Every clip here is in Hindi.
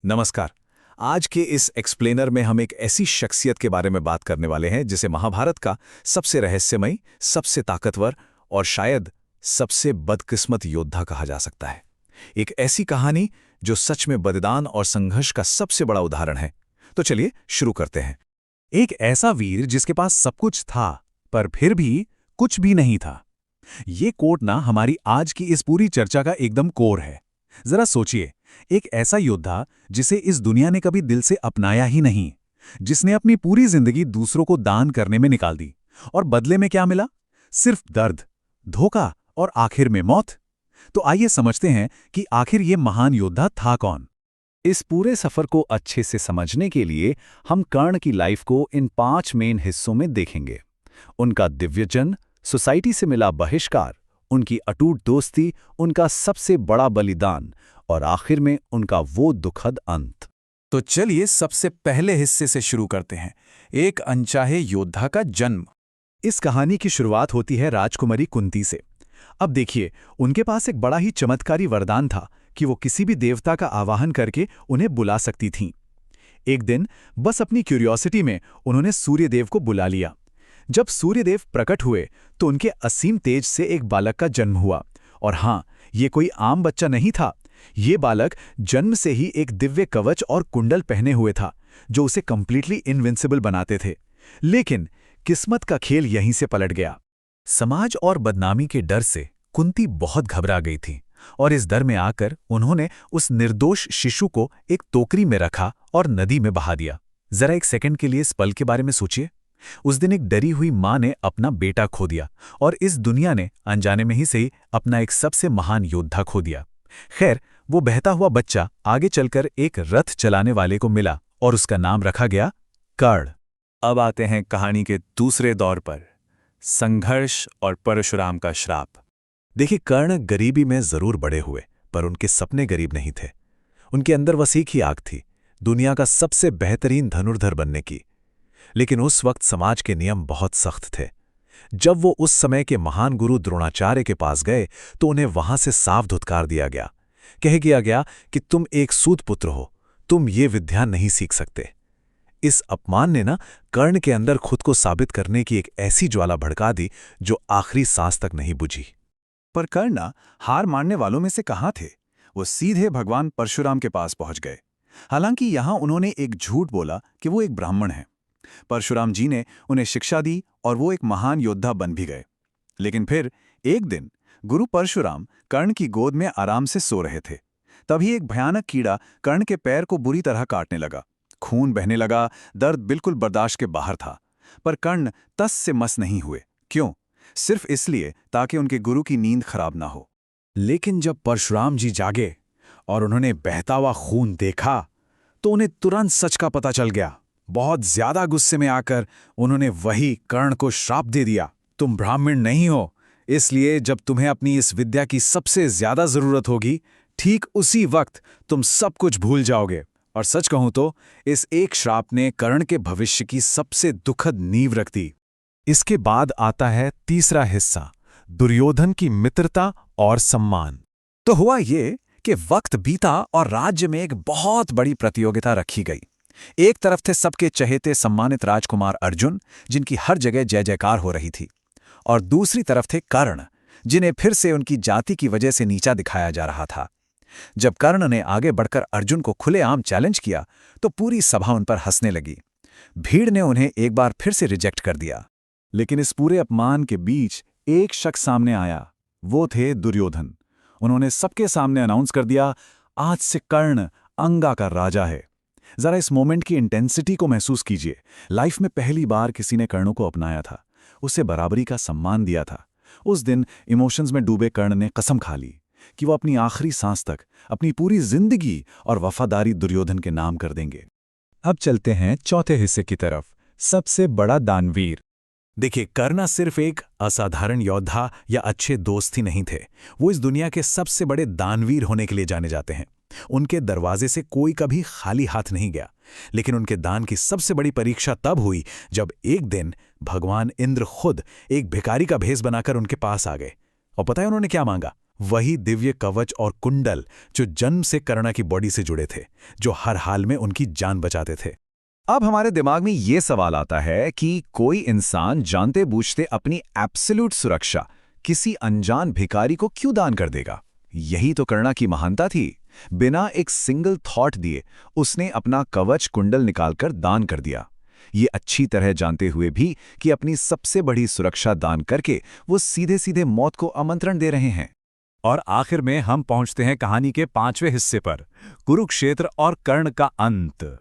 नमस्कार। आज के इस एक्सप्लेनर में हम एक ऐसी शख्सियत के बारे में बात करने वाले हैं जिसे महाभारत का सबसे रहस्यमयी, सबसे ताकतवर और शायद सबसे बदकिस्मत योद्धा कहा जा सकता है। एक ऐसी कहानी जो सच में बलिदान और संघर्ष का सबसे बड़ा उदाहरण है। तो चलिए शुरू करते हैं। एक ऐसा वीर जिसके पास सब कुछ था पर फिर भी कुछ भी नहीं था। ये कोट ना हमारी आज की इस पूरी चर्चा का एकदम कोर है। जरा सोचिए, एक ऐसा योद्धा जिसे इस दुनिया ने कभी दिल से अपनाया ही नहीं, जिसने अपनी पूरी जिंदगी दूसरों को दान करने में निकाल दी, और बदले में क्या मिला? सिर्फ दर्द, धोखा और आखिर में मौत। तो आइए समझते हैं कि आखिर ये महान योद्धा था कौन। इस पूरे सफर को अच्छे से समझने के लिए हम कर्ण की लाइफ को इन 5 मेन हिस्सों में देखेंगे। उनका दिव्यजन, सोसाइटी से मिला बहिष्कार, उनकी अटूट दोस्ती, उनका सबसे बड़ा बलिदान और आखिर में उनका वो दुखद अंत। तो चलिए सबसे पहले हिस्से से शुरू करते हैं, एक अनचाहे योद्धा का जन्म। इस कहानी की शुरुआत होती है राजकुमारी कुंती से। अब देखिए, उनके पास एक बड़ा ही चमत्कारी वरदान था कि वो किसी भी देवता का आवाहन करके उन्हें बुला सकती थीं। एक दिन बस अपनी क्यूरियोसिटी में उन्होंने सूर्यदेव को बुला लिया। जब सूर्यदेव प्रकट हुए तो उनके असीम तेज से एक बालक का जन्म हुआ। और हाँ, ये कोई आम बच्चा नहीं था। ये बालक जन्म से ही एक दिव्य कवच और कुंडल पहने हुए था, जो उसे कंप्लीटली इनविंसिबल बनाते थे। लेकिन किस्मत का खेल यहीं से पलट गया। समाज और बदनामी के डर से कुंती बहुत घबरा गई थी, और इस डर में आकर उन्होंने उस निर्दोष शिशु को एक टोकरी में रखा और नदी में बहा दिया। जरा एक सेकंड के लिए इस पल के बारे में सोचिए। उस दिन एक डरी हुई मां ने अपना बेटा खो दिया, और इस दुनिया ने अनजाने में ही सही अपना एक सबसे महान योद्धा खो दिया। खैर, वो बहता हुआ बच्चा आगे चलकर एक रथ चलाने वाले को मिला और उसका नाम रखा गया कर्ण। अब आते हैं कहानी के दूसरे दौर पर, संघर्ष और परशुराम का श्राप। देखिए, कर्ण गरीबी में जरूर बड़े हुए, पर उनके सपने गरीब नहीं थे। उनके अंदर बस एक ही आग थी, दुनिया का सबसे बेहतरीन धनुर्धर बनने की। लेकिन उस वक्त समाज के नियम बहुत सख्त थे। जब वो उस समय के महान गुरु द्रोणाचार्य के पास गए तो उन्हें वहां से साफ धुतकार दिया गया। कह दिया गया कि तुम एक सूत पुत्र हो, तुम ये विद्या नहीं सीख सकते। इस अपमान ने ना कर्ण के अंदर खुद को साबित करने की एक ऐसी ज्वाला भड़का दी जो आखिरी सांस तक नहीं बुझी। पर कर्ण हार मानने वालों में से कहाँ थे? वो सीधे भगवान परशुराम के पास पहुंच गए। हालांकि यहां उन्होंने एक झूठ बोला कि वो एक ब्राह्मण हैं। परशुराम जी ने उन्हें शिक्षा दी और वो एक महान योद्धा बन भी गए। लेकिन फिर एक दिन गुरु परशुराम कर्ण की गोद में आराम से सो रहे थे। तभी एक भयानक कीड़ा कर्ण के पैर को बुरी तरह काटने लगा। खून बहने लगा, दर्द बिल्कुल बर्दाश्त के बाहर था। पर कर्ण तस से मस नहीं हुए। क्यों? सिर्फ इसलिए ताकि उनके गुरु की नींद खराब ना हो। लेकिन जब परशुराम जी जागे और उन्होंने बहता हुआ खून देखा तो उन्हें तुरंत सच का पता चल गया। बहुत ज्यादा गुस्से में आकर उन्होंने वही कर्ण को श्राप दे दिया, तुम ब्राह्मण नहीं हो, इसलिए जब तुम्हें अपनी इस विद्या की सबसे ज्यादा जरूरत होगी, ठीक उसी वक्त तुम सब कुछ भूल जाओगे। और सच कहूं तो इस एक श्राप ने कर्ण के भविष्य की सबसे दुखद नींव रख दी। इसके बाद आता है तीसरा हिस्सा, दुर्योधन की मित्रता और सम्मान। तो हुआ ये कि वक्त बीता और राज्य में एक बहुत बड़ी प्रतियोगिता रखी गई। एक तरफ थे सबके चहेते सम्मानित राजकुमार अर्जुन, जिनकी हर जगह जय जयकार हो रही थी, और दूसरी तरफ थे कर्ण, जिन्हें फिर से उनकी जाति की वजह से नीचा दिखाया जा रहा था। जब कर्ण ने आगे बढ़कर अर्जुन को खुलेआम चैलेंज किया तो पूरी सभा उन पर हंसने लगी। भीड़ ने उन्हें एक बार फिर से रिजेक्ट कर दिया। लेकिन इस पूरे अपमान के बीच एक शख्स सामने आया, वो थे दुर्योधन। उन्होंने सबके सामने अनाउंस कर दिया, आज से कर्ण अंगा का राजा है। जरा इस मोमेंट की इंटेंसिटी को महसूस कीजिए। लाइफ में पहली बार किसी ने कर्ण को अपनाया था, उसे बराबरी का सम्मान दिया था। उस दिन इमोशंस में डूबे कर्ण ने कसम खा ली कि वो अपनी आखिरी सांस तक अपनी पूरी जिंदगी और वफादारी दुर्योधन के नाम कर देंगे। अब चलते हैं चौथे हिस्से की तरफ, सबसे बड़ा दानवीर। देखिए, कर्ण सिर्फ एक असाधारण योद्धा या अच्छे दोस्त ही नहीं थे, वो इस दुनिया के सबसे बड़े दानवीर होने के लिए जाने जाते हैं। उनके दरवाजे से कोई कभी खाली हाथ नहीं गया। लेकिन उनके दान की सबसे बड़ी परीक्षा तब हुई जब एक दिन भगवान इंद्र खुद एक भिखारी का भेष बनाकर उनके पास आ गए। और पता है उन्होंने क्या मांगा? वही दिव्य कवच और कुंडल जो जन्म से कर्ण की बॉडी से जुड़े थे, जो हर हाल में उनकी जान बचाते थे। अब हमारे दिमाग में ये सवाल आता है कि कोई इंसान जानते बूझते अपनी एब्सोल्यूट सुरक्षा किसी अनजान भिखारी को क्यों दान कर देगा? यही तो कर्ण की महानता थी। बिना एक सिंगल थॉट दिए उसने अपना कवच कुंडल निकालकर दान कर दिया, ये अच्छी तरह जानते हुए भी कि अपनी सबसे बड़ी सुरक्षा दान करके वो सीधे सीधे मौत को आमंत्रण दे रहे हैं। और आखिर में हम पहुंचते हैं कहानी के 5वें हिस्से पर, कुरुक्षेत्र और कर्ण का अंत।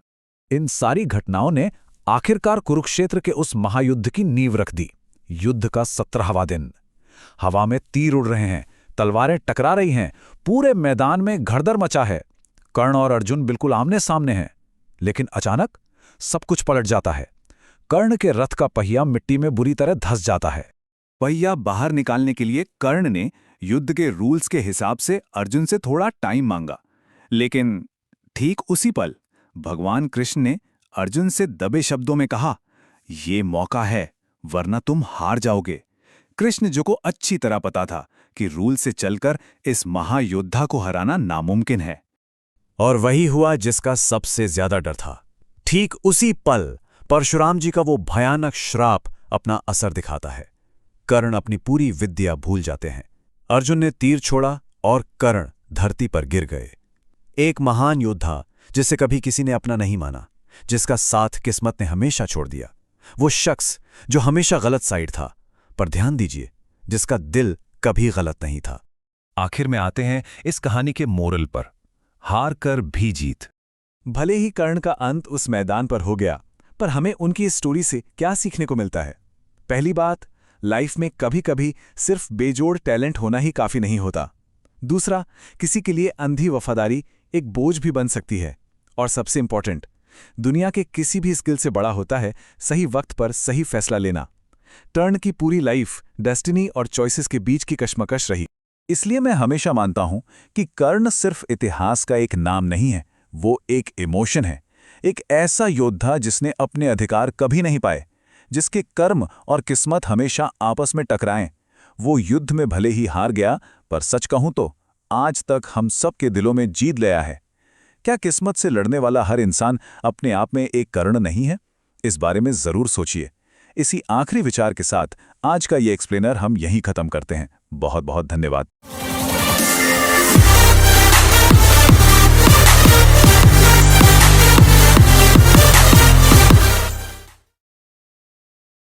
इन सारी घटनाओं ने आखिरकार कुरुक्षेत्र के उस महायुद्ध की नींव रख दी। युद्ध का 17वां दिन। हवा में तीर उड़ रहे हैं, तलवारें टकरा रही हैं, पूरे मैदान में घड़दर मचा है। कर्ण और अर्जुन बिल्कुल आमने सामने हैं, लेकिन अचानक सब कुछ पलट जाता है। कर्ण के रथ का पहिया मिट्टी में बुरी तरह धंस जाता है। पहिया बाहर निकालने के लिए कर्ण ने युद्ध के रूल्स के हिसाब से अर्जुन से थोड़ा टाइम मांगा, लेकिन ठीक उसी पल भगवान कृष्ण ने अर्जुन से दबे शब्दों में कहा, "ये मौका है, वरना तुम हार जाओगे।" कृष्ण जो को अच्छी तरह पता था कि रूल से चलकर इस महायोद्धा को हराना नामुमकिन है। और वही हुआ जिसका सबसे ज्यादा डर था। ठीक उसी पल परशुराम जी का वो भयानक श्राप अपना असर दिखाता है। कर्ण अपनी पूरी विद्या भूल जाते हैं। अर्जुन ने तीर छोड़ा और कर्ण धरती पर गिर गए। एक महान योद्धा जिसे कभी किसी ने अपना नहीं माना, जिसका साथ किस्मत ने हमेशा छोड़ दिया। वो शख्स जो हमेशा गलत साइड था, पर ध्यान दीजिए, जिसका दिल कभी गलत नहीं था। आखिर में आते हैं इस कहानी के मोरल पर, हार कर भी जीत। भले ही कर्ण का अंत उस मैदान पर हो गया, पर हमें उनकी इस स्टोरी से क्या सीखने को मिलता है? पहली बात, लाइफ में कभी कभी सिर्फ बेजोड़ टैलेंट होना ही काफी नहीं होता। दूसरा, किसी के लिए अंधी वफादारी एक बोझ भी बन सकती है। और सबसे इंपॉर्टेंट, दुनिया के किसी भी स्किल से बड़ा होता है सही वक्त पर सही फैसला लेना। टर्न की पूरी लाइफ डेस्टिनी और चॉइसेस के बीच की कशमकश रही। इसलिए मैं हमेशा मानता हूं कि कर्ण सिर्फ इतिहास का एक नाम नहीं है, वो एक इमोशन है। एक ऐसा योद्धा जिसने अपने अधिकार कभी नहीं पाए, जिसके कर्म और किस्मत हमेशा आपस में टकराएं। वो युद्ध में भले ही हार गया, पर सच कहूं तो आज तक हम सब के दिलों में जीत लिया है। क्या किस्मत से लड़ने वाला हर इंसान अपने आप में एक कर्ण नहीं है? इस बारे में जरूर सोचिए। इसी आखिरी विचार के साथ आज का ये एक्सप्लेनर हम यहीं खत्म करते हैं। बहुत बहुत धन्यवाद।